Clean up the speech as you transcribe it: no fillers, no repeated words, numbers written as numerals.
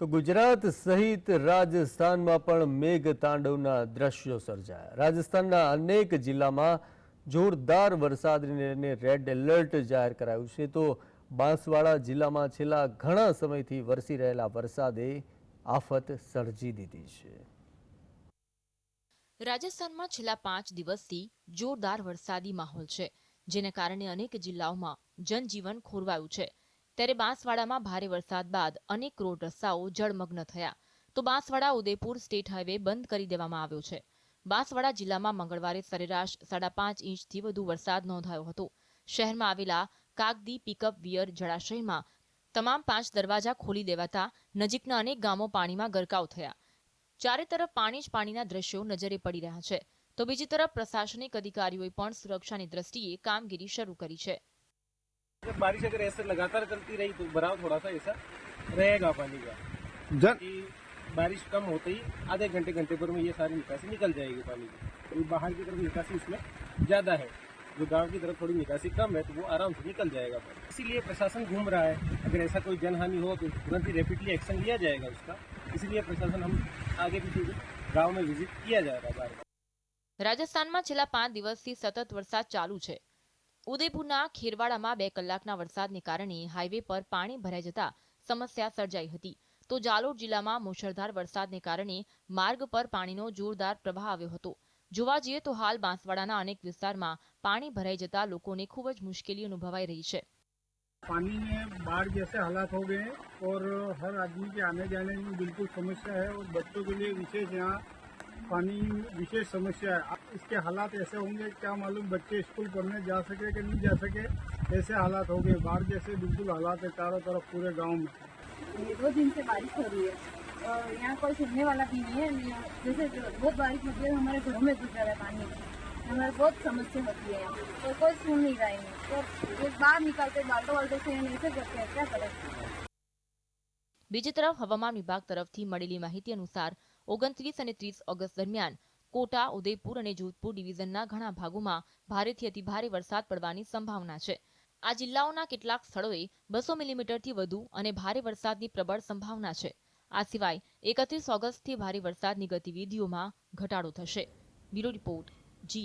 તો ગુજરાત સહિત રાજસ્થાનમાં પણ મેઘ તાંડવના દ્રશ્યો સર્જાયા। રાજસ્થાનના અનેક જિલ્લામાં જોરદાર વરસાદને લઈને રેડ એલર્ટ જાહેર કરાયું છે। તો બાંસવાડા જિલ્લામાં છેલ્લા ઘણા સમયથી વરસી રહેલા વરસાદે આફત સર્જી દીધી છે। રાજસ્થાનમાં છેલ્લા 5 દિવસથી જોરદાર વરસાદી માહોલ છે, જેને કારણે અનેક જિલ્લાઓમાં જનજીવન ખોરવાયું છે। ત્યારે બાંસવાડામાં ભારે વરસાદ બાદ અનેક રોડ રસ્તાઓ જળમગ્ન થયા, તો બાંસવાડા ઉદયપુર સ્ટેટ હાઈવે બંધ કરી દેવામાં આવ્યો છે। બાંસવાડા જિલ્લામાં મંગળવારે સરેરાશ 5.5 ઇંચથી વધુ વરસાદ નોંધાયો હતો। શહેરમાં આવેલા કાગદી પિકઅપ વિયર જળાશયમાં તમામ 5 દરવાજા ખોલી દેવાતા નજીકના અનેક ગામો પાણીમાં ગરકાવ થયા। ચારે તરફ પાણી જ પાણીના દ્રશ્યો નજરે પડી રહ્યા છે, તો બીજી તરફ પ્રશાસનિક અધિકારીઓએ પણ સુરક્ષાની દ્રષ્ટિએ કામગીરી શરૂ કરી છે। जब बारिश अगर ऐसे लगातार चलती रही तो भराव थोड़ा सा ऐसा रहेगा पानी का कि बारिश कम होते ही आधे घंटे भर में ये सारी निकासी निकल जाएगी पानी की। तो बाहर की तरफ निकासी इसमें ज़्यादा है, जो गांव की तरफ थोड़ी निकासी कम है तो वो आराम से निकल जाएगा पानी। इसीलिए प्रशासन घूम रहा है, अगर ऐसा कोई जनहानि हो तो तुरंत ही रैपिडली एक्शन लिया जाएगा उसका। इसीलिए प्रशासन हम आगे पीछे गाँव में विजिट किया जा रहा है बार बार। રાજસ્થાનમાં છેલ્લા 5 દિવસથી સતત વરસાદ ચાલુ છે। ઉદયપુરના ખેરવાડામાં 2 કલાકના વરસાદને કારણે હાઈવે પર પાણી ભરાઈ જતા સમસ્યા સર્જાઈ હતી, તો જાલોર જિલ્લામાં મુશળધાર વરસાદને કારણે માર્ગ પર પાણીનો જોરદાર પ્રવાહ આવ્યો હતો। જોવા જઈએ તો હાલ બાંસવાડાના અનેક વિસ્તારમાં પાણી ભરાઈ જતા લોકોને ખૂબ જ મુશ્કેલી અનુભવાઈ રહી છે। पानी में बाढ़ जैसे हालात हो गए हैं और हर आदमी के आने जाने में बिल्कुल समस्या है और बच्चों के लिए विशेष यहाँ पानी विशेष समस्या है। इसके हालात ऐसे होंगे क्या मालूम बच्चे स्कूल पढ़ने जा सके कि नहीं जा सके, ऐसे हालात हो गए। बाढ़ जैसे बिल्कुल हालात है चारों तरफ पूरे गांव में। 2 दिन से बारिश हो रही है और यहाँ कोई सुनने वाला भी नहीं है। जैसे बहुत बारिश होती है हमारे घरों में घुस जा रहा है पानी, हमारे बहुत समस्या होती है तो कोई सुन नहीं रहा है। तो ये बाहर निकलते बाल्टो वाल्टो से ऐसे करते हैं, क्या करें। બીજી તરફ હવામાન વિભાગ તરફથી મળેલી માહિતી અનુસાર 29 અને 30 ઓગસ્ટ દરમિયાન કોટા, ઉદયપુર અને જોધપુર ડિવિઝનના ઘણા ભાગોમાં ભારેથી અતિભારે વરસાદ પડવાની સંભાવના છે। આ જિલ્લાઓના કેટલાક સ્થળોએ 200 મિલીમીટરથી વધુ અને ભારે વરસાદની પ્રબળ સંભાવના છે। આ સિવાય 31 ઓગસ્ટથી ભારે વરસાદની ગતિવિધિઓમાં ઘટાડો થશે। બ્યુરો રિપોર્ટ, જી।